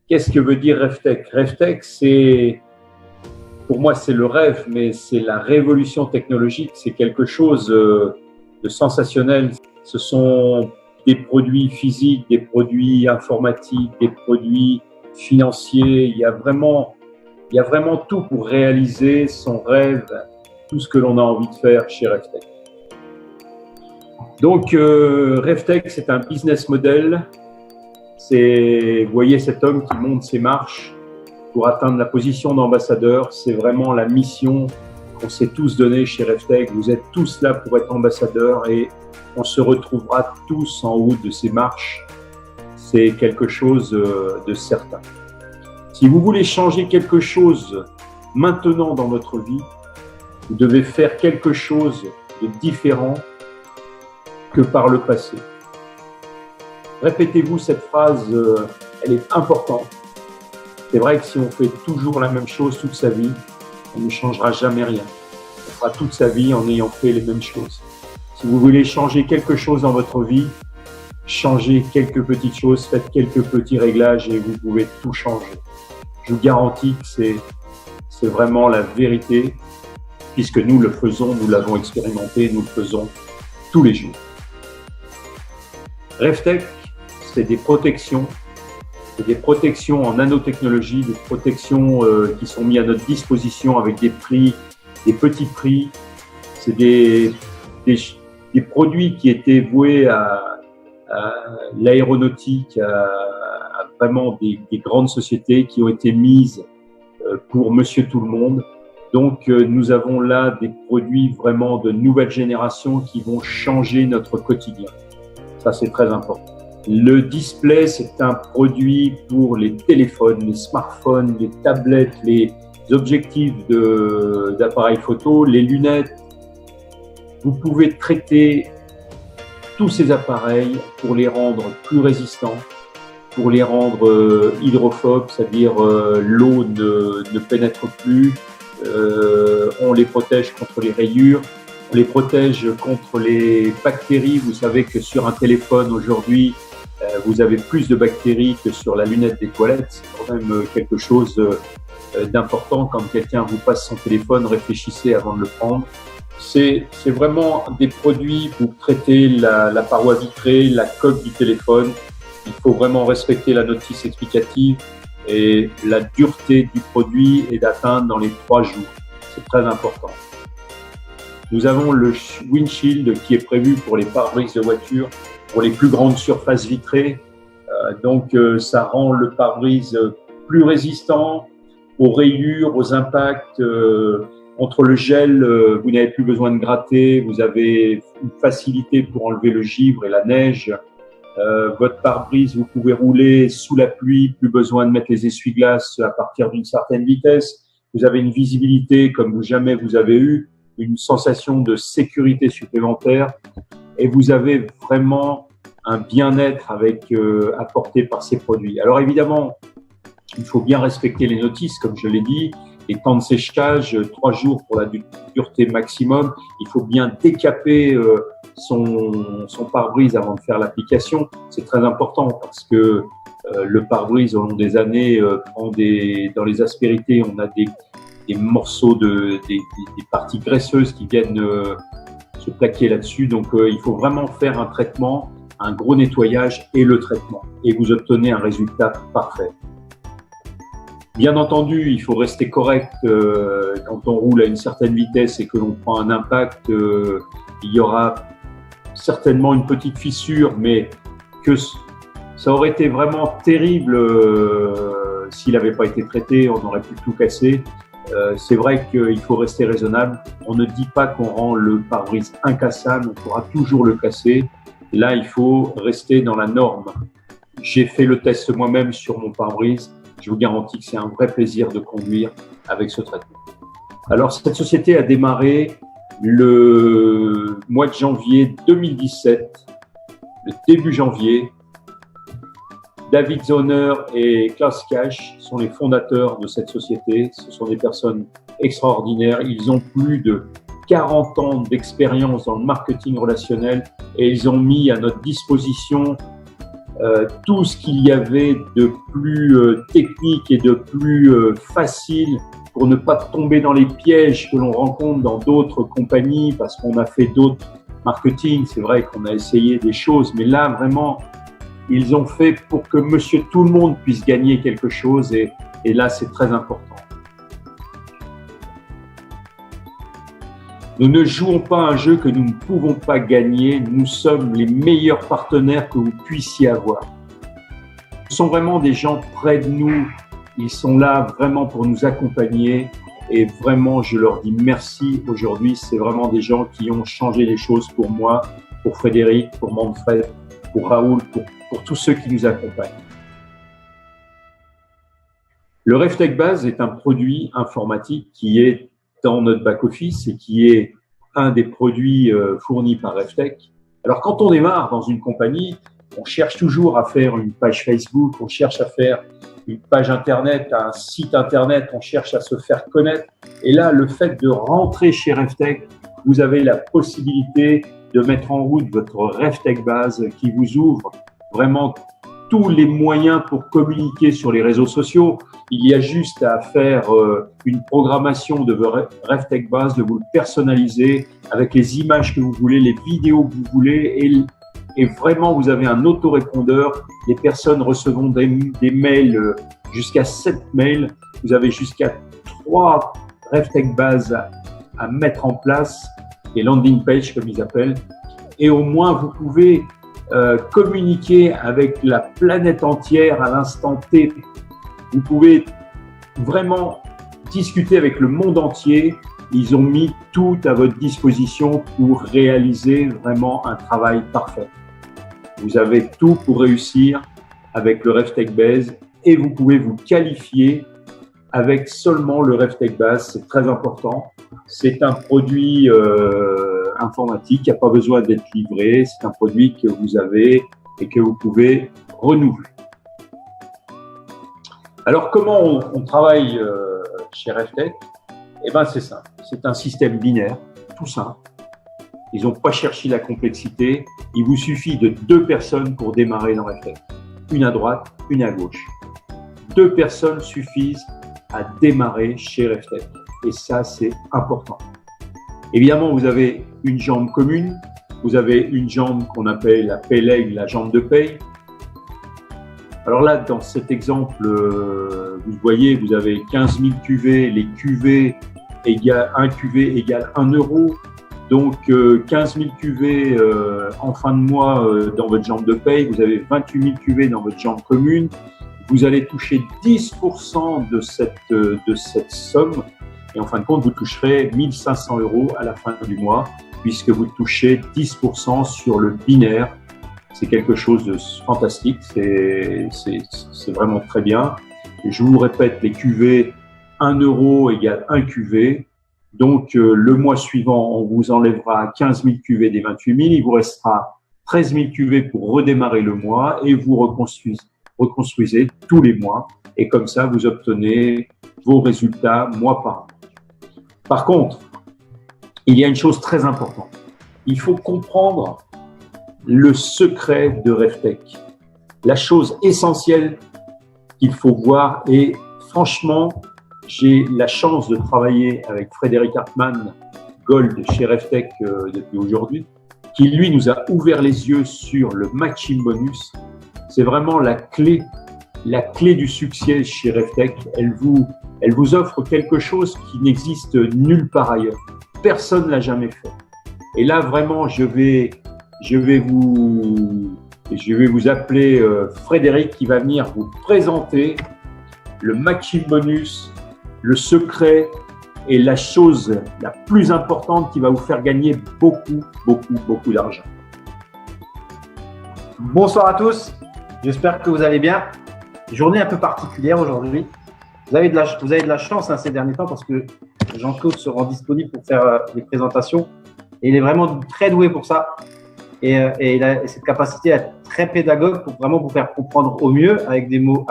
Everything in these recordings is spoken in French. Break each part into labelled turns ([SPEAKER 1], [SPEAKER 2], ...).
[SPEAKER 1] Qu'est-ce que veut dire RevTech? RevTech, pour moi, c'est le rêve, mais c'est la révolution technologique. C'est quelque chose de sensationnel. Ce sont des produits physiques, des produits informatiques, des produits financiers. Il y a vraiment tout pour réaliser son rêve, tout ce que l'on a envie de faire chez RevTech. Donc, RevTech, c'est un business model. Vous voyez cet homme qui monte ses marches pour atteindre la position d'ambassadeur. C'est vraiment la mission qu'on s'est tous donnée chez RevTech. Vous êtes tous là pour être ambassadeurs et on se retrouvera tous en haut de ces marches. C'est quelque chose de certain. Si vous voulez changer quelque chose maintenant dans votre vie, vous devez faire quelque chose de différent que par le passé. Répétez-vous cette phrase, elle est importante. C'est vrai que si on fait toujours la même chose toute sa vie, on ne changera jamais rien. On fera toute sa vie en ayant fait les mêmes choses. Si vous voulez changer quelque chose dans votre vie, changez quelques petites choses, faites quelques petits réglages et vous pouvez tout changer. Je vous garantis que c'est vraiment la vérité, puisque nous le faisons, nous l'avons expérimenté, nous le faisons tous les jours. RevTech, c'est des protections en nanotechnologie, des protections qui sont mises à notre disposition avec des prix, des petits prix. C'est des produits qui étaient voués à l'aéronautique, à vraiment des grandes sociétés qui ont été mises pour Monsieur Tout-le-Monde. Donc, nous avons là des produits vraiment de nouvelle génération qui vont changer notre quotidien. Ça, c'est très important. Le display, c'est un produit pour les téléphones, les smartphones, les tablettes, les objectifs d'appareils photo, les lunettes. Vous pouvez traiter tous ces appareils pour les rendre plus résistants, pour les rendre hydrophobes, c'est-à-dire l'eau ne pénètre plus. On les protège contre les rayures. On les protège contre les bactéries. Vous savez que sur un téléphone aujourd'hui, vous avez plus de bactéries que sur la lunette des toilettes. C'est quand même quelque chose d'important. Quand quelqu'un vous passe son téléphone, réfléchissez avant de le prendre. C'est vraiment des produits pour traiter la paroi vitrée, la coque du téléphone. Il faut vraiment respecter la notice explicative et la dureté du produit est d'atteindre dans les 3 jours. C'est très important. Nous avons le windshield qui est prévu pour les pare-brises de voiture, pour les plus grandes surfaces vitrées. Donc, ça rend le pare-brise plus résistant aux rayures, aux impacts. Contre le gel, vous n'avez plus besoin de gratter. Vous avez une facilité pour enlever le givre et la neige. Votre pare-brise, vous pouvez rouler sous la pluie, plus besoin de mettre les essuie-glaces à partir d'une certaine vitesse. Vous avez une visibilité comme jamais vous avez eu, une sensation de sécurité supplémentaire et vous avez vraiment un bien-être apporté par ces produits. Alors évidemment, il faut bien respecter les notices, comme je l'ai dit, les temps de séchage, 3 jours pour la dureté maximum. Il faut bien décaper son pare-brise avant de faire l'application. C'est très important parce que le pare-brise au long des années prend dans les aspérités, on a des morceaux des parties graisseuses qui viennent se plaquer là-dessus. Donc, il faut vraiment faire un traitement, un gros nettoyage et le traitement. Et vous obtenez un résultat parfait. Bien entendu, il faut rester correct quand on roule à une certaine vitesse et que l'on prend un impact. Il y aura certainement une petite fissure, mais que ça aurait été vraiment terrible s'il n'avait pas été traité, on aurait pu tout casser. C'est vrai qu'il faut rester raisonnable. On ne dit pas qu'on rend le pare-brise incassable, on pourra toujours le casser. Là, il faut rester dans la norme. J'ai fait le test moi-même sur mon pare-brise. Je vous garantis que c'est un vrai plaisir de conduire avec ce traitement. Alors, cette société a démarré le mois de janvier 2017, le début janvier. David Zoner et Klaus Cash sont les fondateurs de cette société. Ce sont des personnes extraordinaires. Ils ont plus de 40 ans d'expérience dans le marketing relationnel et ils ont mis à notre disposition tout ce qu'il y avait de plus technique et de plus facile pour ne pas tomber dans les pièges que l'on rencontre dans d'autres compagnies, parce qu'on a fait d'autres marketing. C'est vrai qu'on a essayé des choses, mais là, vraiment, ils ont fait pour que Monsieur Tout le Monde puisse gagner quelque chose, et là, c'est très important. Nous ne jouons pas un jeu que nous ne pouvons pas gagner. Nous sommes les meilleurs partenaires que vous puissiez avoir. Ce sont vraiment des gens près de nous. Ils sont là vraiment pour nous accompagner. Et vraiment, je leur dis merci aujourd'hui. C'est vraiment des gens qui ont changé les choses pour moi, pour Frédéric, pour Manfred, pour Raoul, pour tous ceux qui nous accompagnent. Le RevTech Base est un produit informatique qui est dans notre back-office et qui est un des produits fournis par RevTech. Alors, quand on démarre dans une compagnie, on cherche toujours à faire une page Facebook, on cherche à faire une page Internet, un site Internet, on cherche à se faire connaître. Et là, le fait de rentrer chez RevTech, vous avez la possibilité de mettre en route votre RevTech Base qui vous ouvre vraiment tous les moyens pour communiquer sur les réseaux sociaux. Il y a juste à faire une programmation de votre RevTech Base, de vous le personnaliser avec les images que vous voulez, les vidéos que vous voulez, et vraiment vous avez un autorépondeur. Les personnes recevront des mails, jusqu'à 7 mails. Vous avez jusqu'à 3 RevTech Base à mettre en place, les landing pages comme ils appellent, et au moins vous pouvez communiquer avec la planète entière à l'instant T. Vous pouvez vraiment discuter avec le monde entier. Ils ont mis tout à votre disposition pour réaliser vraiment un travail parfait. Vous avez tout pour réussir avec le RevTech Base et vous pouvez vous qualifier avec seulement le RevTech Base. C'est très important. C'est un produit informatique qui n'a pas besoin d'être livré. C'est un produit que vous avez et que vous pouvez renouveler. Alors, comment on travaille chez RevTech? Eh bien, c'est simple. C'est un système binaire, tout simple. Ils n'ont pas cherché la complexité. Il vous suffit de 2 personnes pour démarrer dans RevTech. Une à droite, une à gauche. 2 personnes suffisent à démarrer chez RevTech. Et ça, c'est important. Évidemment, vous avez une jambe commune. Vous avez une jambe qu'on appelle la pay-leg, la jambe de paye. Alors là, dans cet exemple, vous voyez, vous avez 15 000 QV. Les QV égale 1 QV égale 1 euro. Donc, 15 000 QV en fin de mois dans votre jambe de paye. Vous avez 28 000 QV dans votre jambe commune. Vous allez toucher 10% de cette somme. Et en fin de compte, vous toucherez 1 500 € à la fin du mois, puisque vous touchez 10% sur le binaire. C'est quelque chose de fantastique. C'est vraiment très bien. Et je vous répète, les QV, 1 euro égale 1 QV. Donc, le mois suivant, on vous enlèvera 15 000 QV des 28 000. Il vous restera 13 000 QV pour redémarrer le mois et vous reconstruisez tous les mois. Et comme ça, vous obtenez vos résultats mois par mois. Par contre, il y a une chose très importante. Il faut comprendre le secret de RevTech. La chose essentielle qu'il faut voir, et franchement, j'ai la chance de travailler avec Frédéric Hartmann, Gold chez RevTech depuis aujourd'hui, qui lui nous a ouvert les yeux sur le matching bonus. C'est vraiment la clé du succès chez RevTech. Elle vous offre quelque chose qui n'existe nulle part ailleurs. Personne ne l'a jamais fait. Et là, vraiment, je vais vous appeler Frédéric qui va venir vous présenter le matching bonus, le secret et la chose la plus importante qui va vous faire gagner beaucoup d'argent.
[SPEAKER 2] Bonsoir à tous, j'espère que vous allez bien. Journée un peu particulière aujourd'hui. Vous avez de la chance ces derniers temps parce que Jean-Claude se rend disponible pour faire les présentations et il est vraiment très doué pour ça. Et il a cette capacité à être très pédagogue pour vraiment vous faire comprendre au mieux avec des mots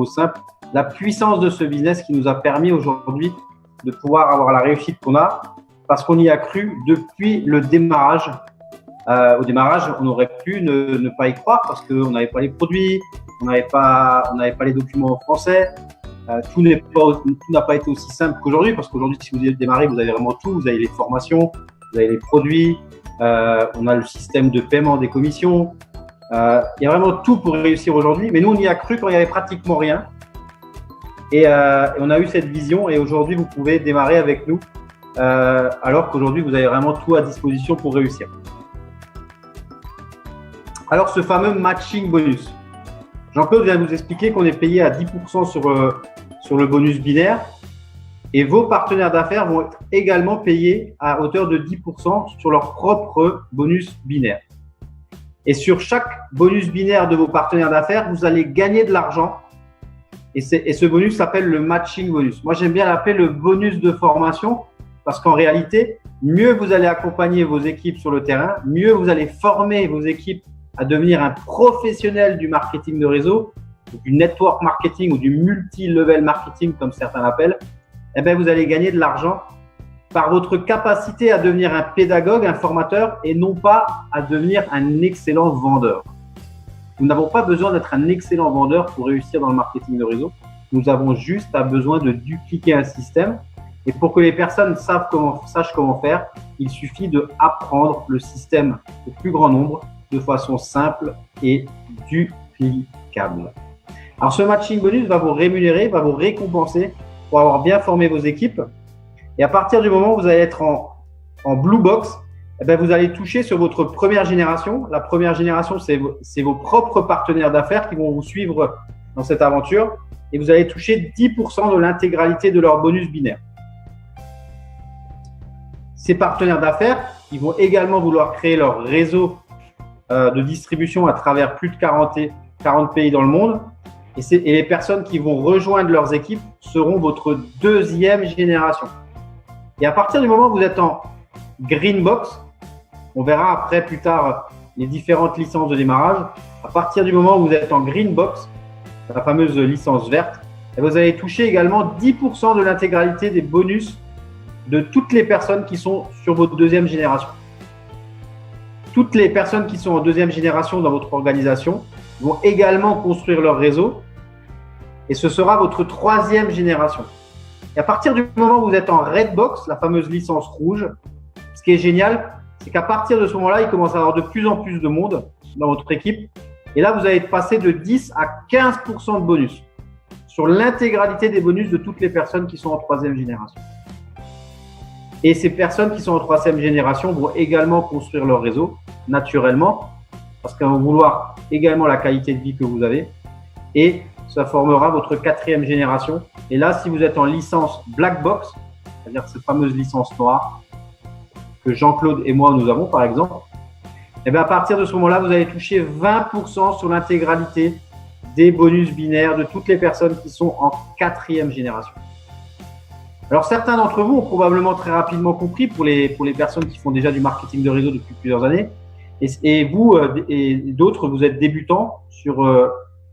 [SPEAKER 2] simples la puissance de ce business qui nous a permis aujourd'hui de pouvoir avoir la réussite qu'on a parce qu'on y a cru depuis le démarrage au démarrage, on aurait pu ne pas y croire parce qu'on n'avait pas les produits, on n'avait pas les documents en français. Tout n'a pas été aussi simple qu'aujourd'hui, parce qu'aujourd'hui, si vous démarrez, vous avez vraiment tout. Vous avez les formations, vous avez les produits, on a le système de paiement des commissions. Il y a vraiment tout pour réussir aujourd'hui. Mais nous, on y a cru quand il n'y avait pratiquement rien. Et on a eu cette vision. Et aujourd'hui, vous pouvez démarrer avec nous, alors qu'aujourd'hui, vous avez vraiment tout à disposition pour réussir. Alors, ce fameux matching bonus. Jean-Claude vient de vous expliquer qu'on est payé à 10% sur le bonus binaire et vos partenaires d'affaires vont être également payés à hauteur de 10% sur leur propre bonus binaire. Et sur chaque bonus binaire de vos partenaires d'affaires, vous allez gagner de l'argent et ce bonus s'appelle le matching bonus. Moi, j'aime bien l'appeler le bonus de formation parce qu'en réalité, mieux vous allez accompagner vos équipes sur le terrain, mieux vous allez former vos équipes à devenir un professionnel du marketing de réseau, du network marketing ou du multi-level marketing comme certains l'appellent, eh bien, vous allez gagner de l'argent par votre capacité à devenir un pédagogue, un formateur et non pas à devenir un excellent vendeur. Nous n'avons pas besoin d'être un excellent vendeur pour réussir dans le marketing de réseau. Nous avons juste besoin de dupliquer un système et pour que les personnes sachent comment faire, il suffit d'apprendre le système au plus grand nombre de façon simple et duplicable. Alors, ce matching bonus va vous rémunérer, va vous récompenser pour avoir bien formé vos équipes. Et à partir du moment où vous allez être en Blue Box, eh bien, vous allez toucher sur votre première génération. La première génération, c'est vos propres partenaires d'affaires qui vont vous suivre dans cette aventure. Et vous allez toucher 10% de l'intégralité de leur bonus binaire. Ces partenaires d'affaires, ils vont également vouloir créer leur réseau de distribution à travers plus de 40 pays dans le monde. Et les personnes qui vont rejoindre leurs équipes seront votre deuxième génération. Et à partir du moment où vous êtes en Green Box, on verra après plus tard les différentes licences de démarrage. À partir du moment où vous êtes en Green Box, la fameuse licence verte, vous allez toucher également 10% de l'intégralité des bonus de toutes les personnes qui sont sur votre deuxième génération. Toutes les personnes qui sont en deuxième génération dans votre organisation vont également construire leur réseau et ce sera votre troisième génération. Et à partir du moment où vous êtes en Red Box, la fameuse licence rouge, ce qui est génial, c'est qu'à partir de ce moment-là, il commence à y avoir de plus en plus de monde dans votre équipe. Et là, vous allez passer de 10 à 15% de bonus sur l'intégralité des bonus de toutes les personnes qui sont en troisième génération. Et ces personnes qui sont en troisième génération vont également construire leur réseau, naturellement, parce qu'elles vont vouloir également la qualité de vie que vous avez. Et ça formera votre quatrième génération. Et là, si vous êtes en licence Black Box, c'est-à-dire cette fameuse licence noire que Jean-Claude et moi, nous avons, par exemple, et bien à partir de ce moment-là, vous allez toucher 20% sur l'intégralité des bonus binaires de toutes les personnes qui sont en quatrième génération. Alors, certains d'entre vous ont probablement très rapidement compris pour les personnes qui font déjà du marketing de réseau depuis plusieurs années. Et vous et d'autres, vous êtes débutants sur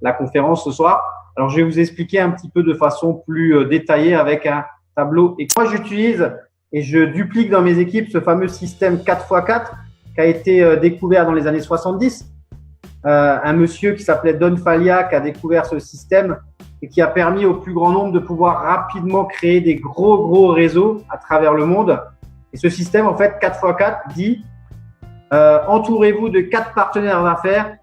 [SPEAKER 2] la conférence ce soir. Alors, je vais vous expliquer un petit peu de façon plus détaillée avec un tableau. Et moi, j'utilise et je duplique dans mes équipes ce fameux système 4x4 qui a été découvert dans les années 70. Un monsieur qui s'appelait Don Falia qui a découvert ce système et qui a permis au plus grand nombre de pouvoir rapidement créer des gros réseaux à travers le monde. Et ce système, en fait, 4x4 dit entourez-vous de 4 partenaires d'affaires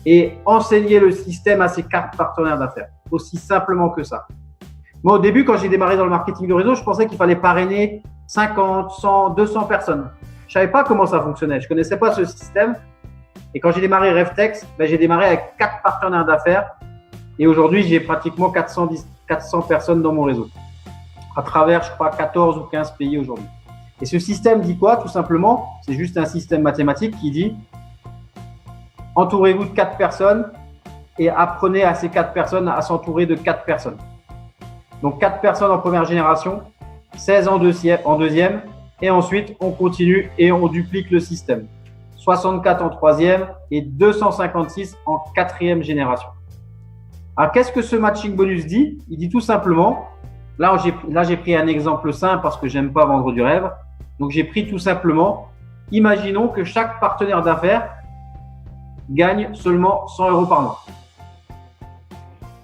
[SPEAKER 2] et enseignez le système à ces 4 partenaires d'affaires. Aussi simplement que ça. Moi, au début, quand j'ai démarré dans le marketing de réseau, je pensais qu'il fallait parrainer 50, 100, 200 personnes. Je savais pas comment ça fonctionnait. Je connaissais pas ce système. Et quand j'ai démarré Revtex, j'ai démarré avec 4 partenaires d'affaires. Et aujourd'hui, j'ai pratiquement 400 personnes dans mon réseau. À travers, je crois, 14 ou 15 pays aujourd'hui. Et ce système dit quoi? Tout simplement, c'est juste un système mathématique qui dit entourez-vous de 4 personnes et apprenez à ces 4 personnes à s'entourer de 4 personnes. Donc, 4 personnes en première génération, 16 en deuxième, et ensuite, on continue et on duplique le système. 64 en troisième et 256 en quatrième génération. Alors, qu'est-ce que ce matching bonus dit? Il dit tout simplement, là j'ai pris un exemple simple parce que j'aime pas vendre du rêve. Donc, j'ai pris tout simplement imaginons que chaque partenaire d'affaires gagne seulement 100 euros par mois.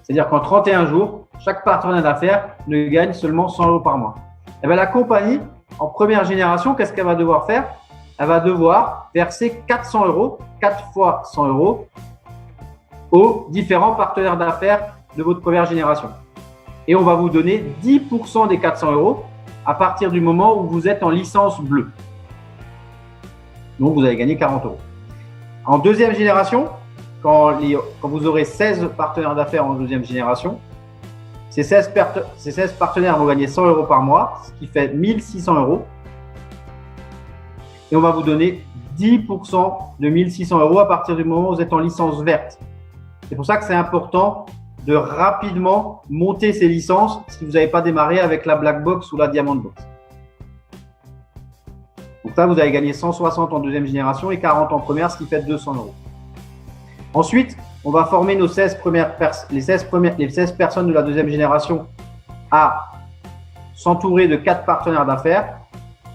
[SPEAKER 2] C'est-à-dire qu'en 31 jours, chaque partenaire d'affaires ne gagne seulement 100 euros par mois. Et bien, la compagnie, en première génération, qu'est-ce qu'elle va devoir faire? Elle va devoir verser 400 euros, 4 fois 100 euros, aux différents partenaires d'affaires de votre première génération. Et on va vous donner 10% des 400 euros à partir du moment où vous êtes en licence bleue. Donc, vous allez gagner 40 euros. En deuxième génération, quand vous aurez 16 partenaires d'affaires en deuxième génération, ces 16 partenaires vont gagner 100 euros par mois, ce qui fait 1600 euros. Et on va vous donner 10% de 1600 euros à partir du moment où vous êtes en licence verte. C'est pour ça que c'est important de rapidement monter ces licences si vous n'avez pas démarré avec la Black Box ou la Diamond Box. Donc là, vous allez gagner 160 en deuxième génération et 40 en première, ce qui fait 200 euros. Ensuite, on va former les 16 personnes de la deuxième génération à s'entourer de 4 partenaires d'affaires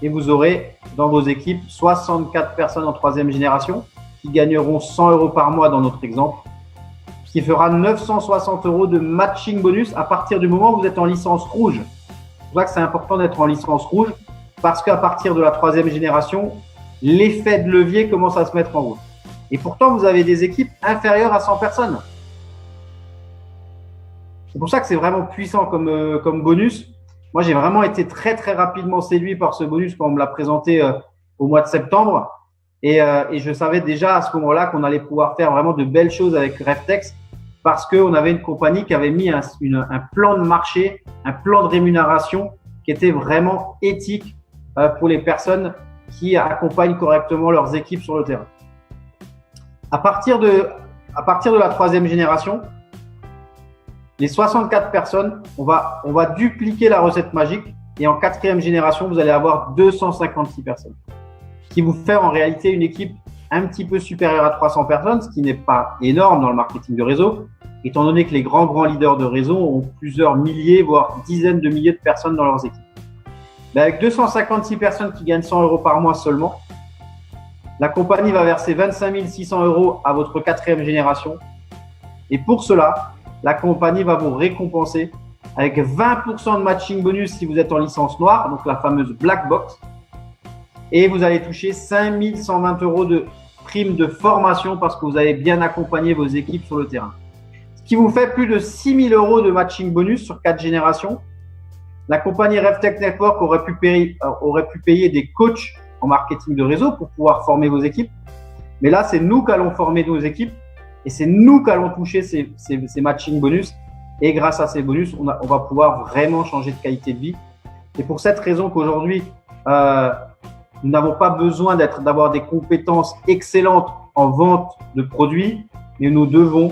[SPEAKER 2] et vous aurez dans vos équipes 64 personnes en troisième génération qui gagneront 100 euros par mois dans notre exemple, ce qui fera 960 euros de matching bonus à partir du moment où vous êtes en licence rouge. C'est pour ça que c'est important d'être en licence rouge parce qu'à partir de la troisième génération, l'effet de levier commence à se mettre en route. Et pourtant, vous avez des équipes inférieures à 100 personnes. C'est pour ça que c'est vraiment puissant comme bonus. Moi, j'ai vraiment été très, très rapidement séduit par ce bonus quand on me l'a présenté au mois de septembre. Et je savais déjà à ce moment-là qu'on allait pouvoir faire vraiment de belles choses avec Revtex parce qu'on avait une compagnie qui avait mis un plan de marché, un plan de rémunération qui était vraiment éthique pour les personnes qui accompagnent correctement leurs équipes sur le terrain. À partir de la troisième génération, les 64 personnes, on va dupliquer la recette magique et en quatrième génération, vous allez avoir 256 personnes. Ce qui vous fait en réalité une équipe un petit peu supérieure à 300 personnes, ce qui n'est pas énorme dans le marketing de réseau, étant donné que les grands leaders de réseau ont plusieurs milliers, voire dizaines de milliers de personnes dans leurs équipes. Mais avec 256 personnes qui gagnent 100 euros par mois seulement, la compagnie va verser 25 600 euros à votre quatrième génération. Et pour cela, la compagnie va vous récompenser avec 20% de matching bonus si vous êtes en licence noire, donc la fameuse Black Box. Et vous allez toucher 5 120 euros de prime de formation parce que vous avez bien accompagné vos équipes sur le terrain. Ce qui vous fait plus de 6 000 euros de matching bonus sur 4 générations. La compagnie Revtech Network aurait pu payer des coachs en marketing de réseau pour pouvoir former vos équipes. Mais là, c'est nous qui allons former nos équipes et c'est nous qui allons toucher ces matching bonus. Et grâce à ces bonus, on va pouvoir vraiment changer de qualité de vie. C'est pour cette raison qu'aujourd'hui, nous n'avons pas besoin d'avoir des compétences excellentes en vente de produits, mais nous devons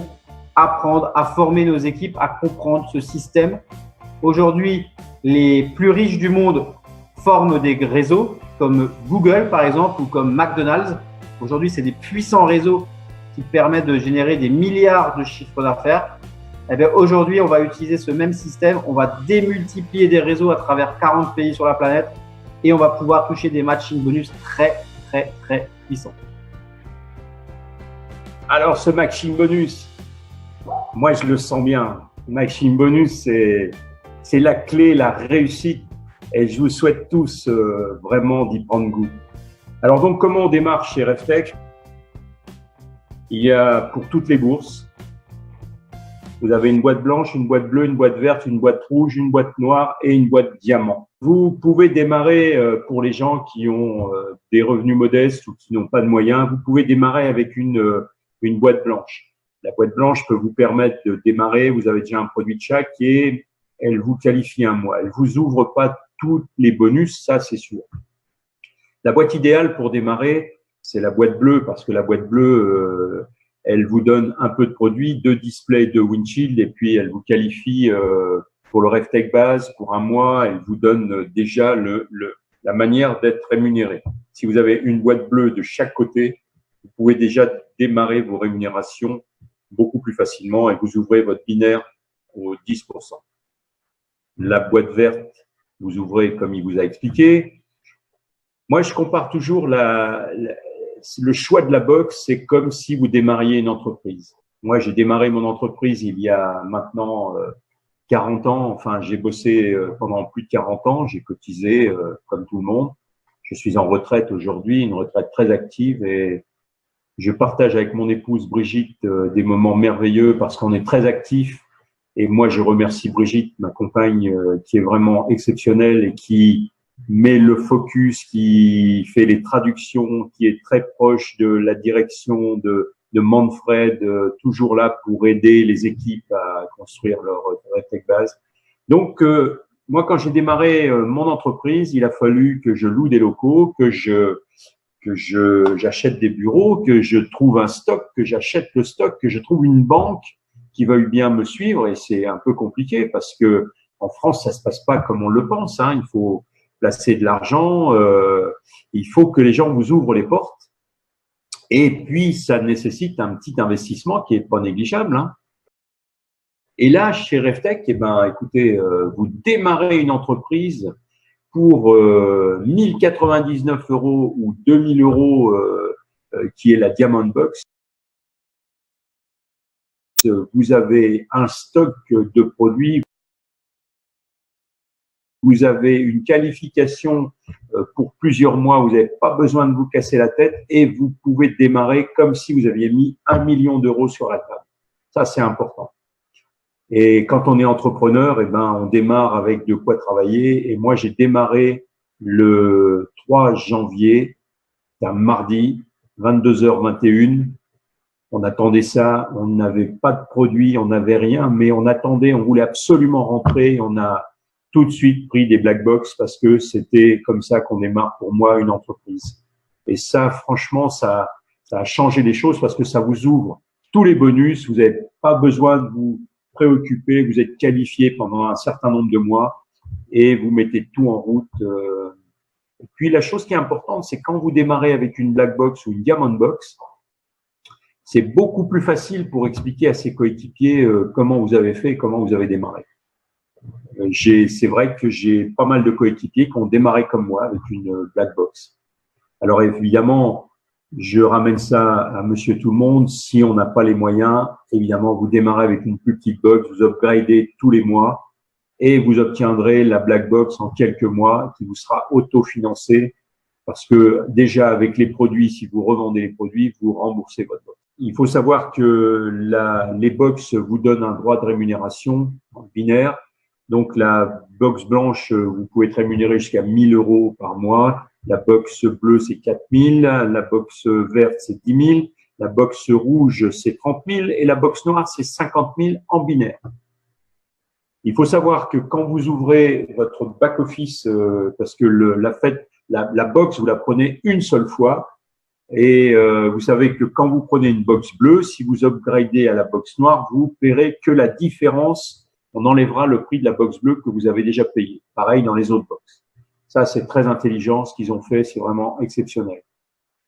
[SPEAKER 2] apprendre à former nos équipes, à comprendre ce système. Aujourd'hui, les plus riches du monde forment des réseaux comme Google, par exemple, ou comme McDonald's. Aujourd'hui, c'est des puissants réseaux qui permettent de générer des milliards de chiffres d'affaires. Eh bien, aujourd'hui, on va utiliser ce même système. On va démultiplier des réseaux à travers 40 pays sur la planète et on va pouvoir toucher des matching bonus très, très, très puissants.
[SPEAKER 1] Alors, ce matching bonus, moi, je le sens bien. Matching bonus, c'est la clé, la réussite. Et je vous souhaite tous vraiment d'y prendre goût. Alors donc, comment on démarre chez Revtech? Il y a pour toutes les bourses, vous avez une boîte blanche, une boîte bleue, une boîte verte, une boîte rouge, une boîte noire et une boîte diamant. Vous pouvez démarrer pour les gens qui ont des revenus modestes ou qui n'ont pas de moyens, vous pouvez démarrer avec une boîte blanche. La boîte blanche peut vous permettre de démarrer, vous avez déjà un produit de chaque et elle vous qualifie un mois. Elle vous ouvre pas tous les bonus, ça c'est sûr. La boîte idéale pour démarrer, c'est la boîte bleue parce que la boîte bleue, elle vous donne un peu de produits, 2 displays, 2 windshields et puis elle vous qualifie pour le Revtech base pour un mois. Elle vous donne déjà la manière d'être rémunéré. Si vous avez une boîte bleue de chaque côté, vous pouvez déjà démarrer vos rémunérations beaucoup plus facilement et vous ouvrez votre binaire au 10%. La boîte verte, vous ouvrez comme il vous a expliqué. Moi, je compare toujours le choix de la boxe, c'est comme si vous démarriez une entreprise. Moi, j'ai démarré mon entreprise il y a maintenant 40 ans. Enfin, j'ai bossé pendant plus de 40 ans. J'ai cotisé comme tout le monde. Je suis en retraite aujourd'hui, une retraite très active, et je partage avec mon épouse Brigitte des moments merveilleux parce qu'on est très actifs. Et moi, je remercie Brigitte, ma compagne, qui est vraiment exceptionnelle et qui met le focus, qui fait les traductions, qui est très proche de la direction de Manfred, toujours là pour aider les équipes à construire leur tech base. Donc, moi, quand j'ai démarré mon entreprise, il a fallu que je loue des locaux, que j'achète des bureaux, que je trouve un stock, que j'achète le stock, que je trouve une banque qui veuille bien me suivre. Et c'est un peu compliqué parce que en France, ça se passe pas comme on le pense. Il faut placer de l'argent, il faut que les gens vous ouvrent les portes. Et puis, ça nécessite un petit investissement qui est pas négligeable. Et là, chez RevTech, écoutez, vous démarrez une entreprise pour 1099 euros ou 2000 euros, qui est la Diamond Box. Vous avez un stock de produits, vous avez une qualification pour plusieurs mois, vous n'avez pas besoin de vous casser la tête et vous pouvez démarrer comme si vous aviez mis 1 million d'euros sur la table. Ça, c'est important. Et quand on est entrepreneur, on démarre avec de quoi travailler. Et moi, j'ai démarré le 3 janvier, c'est un mardi, 22h21. On attendait ça, on n'avait pas de produit, on n'avait rien, mais on attendait, on voulait absolument rentrer. On a tout de suite pris des black box parce que c'était comme ça qu'on démarre pour moi une entreprise. Et ça, franchement, ça a changé les choses parce que ça vous ouvre tous les bonus. Vous n'avez pas besoin de vous préoccuper, vous êtes qualifié pendant un certain nombre de mois et vous mettez tout en route. Et puis, la chose qui est importante, c'est quand vous démarrez avec une black box ou une diamond box, c'est beaucoup plus facile pour expliquer à ses coéquipiers comment vous avez fait et comment vous avez démarré. C'est vrai que j'ai pas mal de coéquipiers qui ont démarré comme moi avec une black box. Alors évidemment, je ramène ça à monsieur tout le monde. Si on n'a pas les moyens, évidemment, vous démarrez avec une plus petite box, vous upgradez tous les mois et vous obtiendrez la black box en quelques mois qui vous sera autofinancée parce que déjà avec les produits, si vous revendez les produits, vous remboursez votre box. Il faut savoir que les box vous donnent un droit de rémunération binaire. Donc, la box blanche, vous pouvez être rémunéré jusqu'à 1 000 euros par mois. La box bleue, c'est 4 000. La box verte, c'est 10 000. La box rouge, c'est 30 000. Et la box noire, c'est 50 000 en binaire. Il faut savoir que quand vous ouvrez votre back-office, parce que la box, vous la prenez une seule fois. Et vous savez que quand vous prenez une box bleue, si vous upgradez à la box noire, vous paierez que la différence. On enlèvera le prix de la box bleue que vous avez déjà payé. Pareil dans les autres box. Ça, c'est très intelligent ce qu'ils ont fait. C'est vraiment exceptionnel.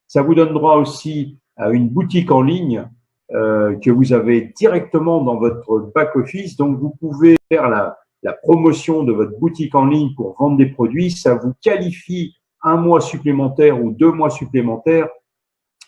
[SPEAKER 1] Ça vous donne droit aussi à une boutique en ligne que vous avez directement dans votre back-office. Donc, vous pouvez faire la promotion de votre boutique en ligne pour vendre des produits. Ça vous qualifie 1 mois supplémentaire ou 2 mois supplémentaires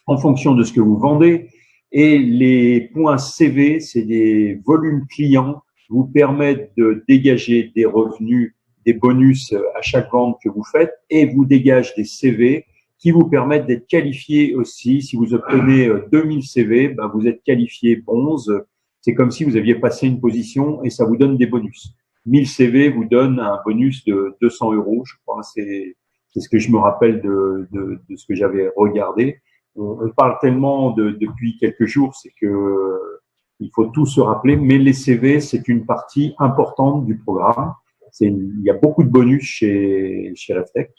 [SPEAKER 1] en fonction de ce que vous vendez. Et les points CV, c'est des volumes clients, vous permettent de dégager des revenus, des bonus à chaque vente que vous faites et vous dégagent des CV qui vous permettent d'être qualifié aussi. Si vous obtenez 2000 CV, vous êtes qualifié bronze. C'est comme si vous aviez passé une position et ça vous donne des bonus. 1000 CV vous donne un bonus de 200 euros, je crois. C'est ce que je me rappelle de ce que j'avais regardé. On parle tellement depuis quelques jours, c'est que il faut tout se rappeler, mais les CV, c'est une partie importante du programme. Il y a beaucoup de bonus chez RevTech.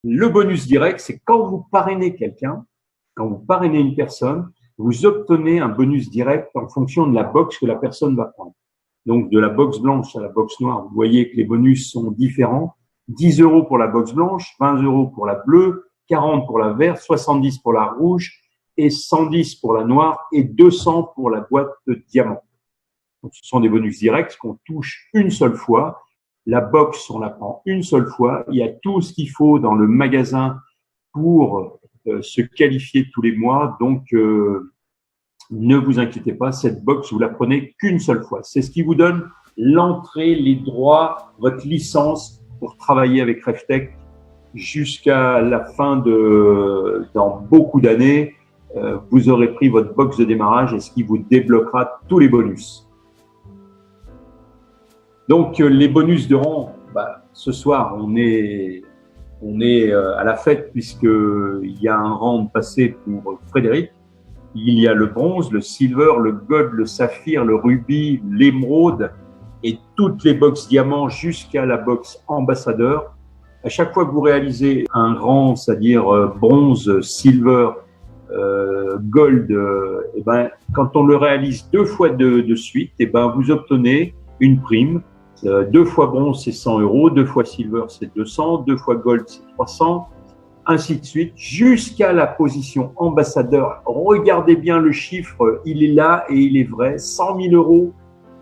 [SPEAKER 1] Le bonus direct, c'est quand vous parrainez quelqu'un, quand vous parrainez une personne, vous obtenez un bonus direct en fonction de la box que la personne va prendre. Donc, de la box blanche à la box noire, vous voyez que les bonus sont différents. 10 euros pour la box blanche, 20 euros pour la bleue, 40 pour la verte, 70 pour la rouge, et 110 pour la noire et 200 pour la boîte de diamant. Donc, ce sont des bonus directs qu'on touche une seule fois La box, on la prend une seule fois. Il y a tout ce qu'il faut dans le magasin pour se qualifier tous les mois. Donc, ne vous inquiétez pas, cette box, vous la prenez qu'une seule fois. C'est ce qui vous donne l'entrée, les droits, votre licence pour travailler avec RevTech jusqu'à la fin dans beaucoup d'années. Vous aurez pris votre box de démarrage et ce qui vous débloquera tous les bonus. Donc, les bonus de rang, ce soir, on est à la fête puisqu'il y a un rang de passé pour Frédéric. Il y a le bronze, le silver, le gold, le saphir, le rubis, l'émeraude et toutes les box diamants jusqu'à la box ambassadeur. À chaque fois que vous réalisez un rang, c'est-à-dire bronze, silver, gold, quand on le réalise 2 fois de suite, vous obtenez une prime. 2 fois bronze, c'est 100 €, 2 fois silver, c'est 200, 2 fois gold, c'est 300, ainsi de suite, jusqu'à la position ambassadeur. Regardez bien le chiffre, il est là et il est vrai, 100 000 €.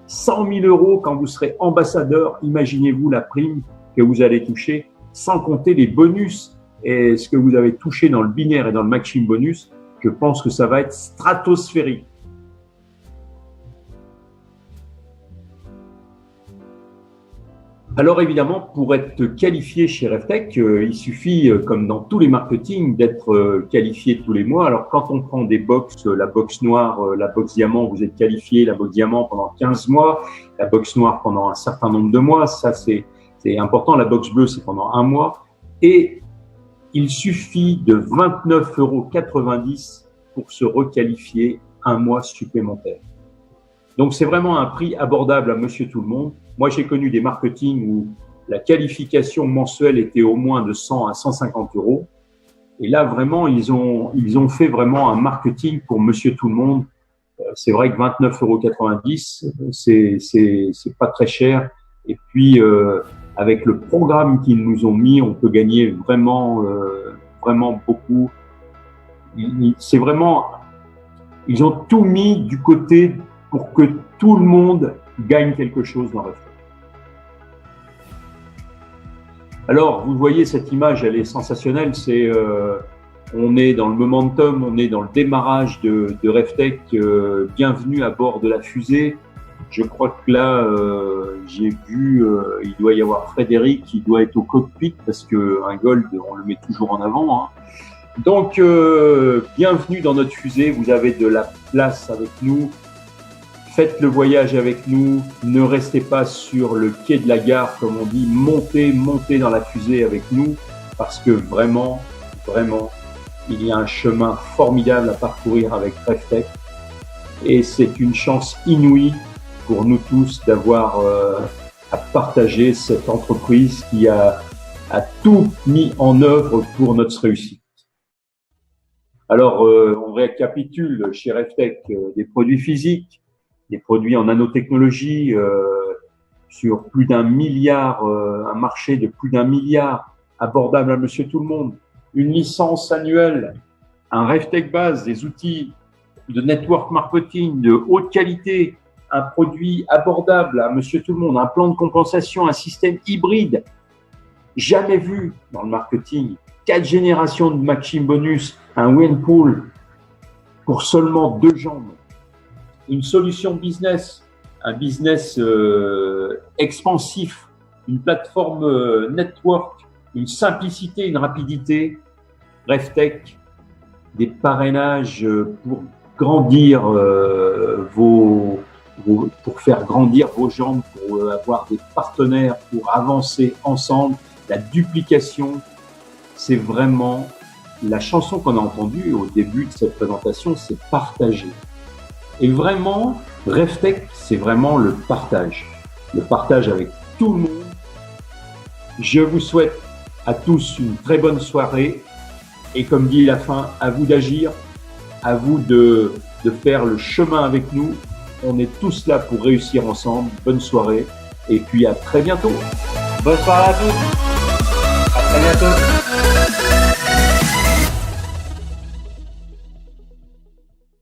[SPEAKER 1] 100 000 € quand vous serez ambassadeur, imaginez-vous la prime que vous allez toucher, sans compter les bonus et ce que vous avez touché dans le binaire et dans le maximum bonus. Je pense que ça va être stratosphérique. Alors évidemment, pour être qualifié chez RevTech, il suffit, comme dans tous les marketing, d'être qualifié tous les mois. Alors quand on prend des box, la box noire, la box diamant, vous êtes qualifié, la box diamant pendant 15 mois, la box noire pendant un certain nombre de mois, ça c'est important. La box bleue, c'est pendant 1 mois. Et il suffit de 29,90 € pour se requalifier 1 mois supplémentaire. Donc c'est vraiment un prix abordable à monsieur tout le monde. Moi, j'ai connu des marketing où la qualification mensuelle était au moins de 100 à 150 €. Et là, vraiment, ils ont fait vraiment un marketing pour monsieur tout le monde. C'est vrai que 29,90 €, c'est pas très cher. Et puis, avec le programme qu'ils nous ont mis, on peut gagner vraiment beaucoup. C'est vraiment, ils ont tout mis du côté pour que tout le monde gagne quelque chose dans RevTech. Alors, vous voyez cette image, elle est sensationnelle. On est dans le momentum, on est dans le démarrage de RevTech. Bienvenue à bord de la fusée. Je crois que là, j'ai vu, il doit y avoir Frédéric qui doit être au cockpit parce qu'un gold, on le met toujours en avant. Donc, bienvenue dans notre fusée. Vous avez de la place avec nous. Faites le voyage avec nous, ne restez pas sur le quai de la gare, comme on dit, montez dans la fusée avec nous, parce que vraiment, il y a un chemin formidable à parcourir avec RevTech, et c'est une chance inouïe pour nous tous d'avoir à partager cette entreprise qui a tout mis en œuvre pour notre réussite. Alors, on récapitule chez RevTech des produits physiques, des produits en nanotechnologie sur plus d'1 milliard, un marché de plus d'1 milliard, abordable à monsieur tout le monde, une licence annuelle, un RevTech base, des outils de network marketing de haute qualité, un produit abordable à monsieur tout le monde, un plan de compensation, un système hybride jamais vu dans le marketing, 4 générations de maximum bonus, un win pool pour seulement 2 jambes. Une solution business, un business expansif, une plateforme network, une simplicité, une rapidité, RevTech, des parrainages pour grandir pour faire grandir vos jambes, pour avoir des partenaires, pour avancer ensemble, la duplication, c'est vraiment la chanson qu'on a entendue au début de cette présentation, c'est partager. Et vraiment, RevTech, c'est vraiment le partage avec tout le monde. Je vous souhaite à tous une très bonne soirée et comme dit la fin, à vous d'agir, à vous de faire le chemin avec nous. On est tous là pour réussir ensemble. Bonne soirée et puis à très bientôt.
[SPEAKER 2] Bonne soirée à tous. À très bientôt.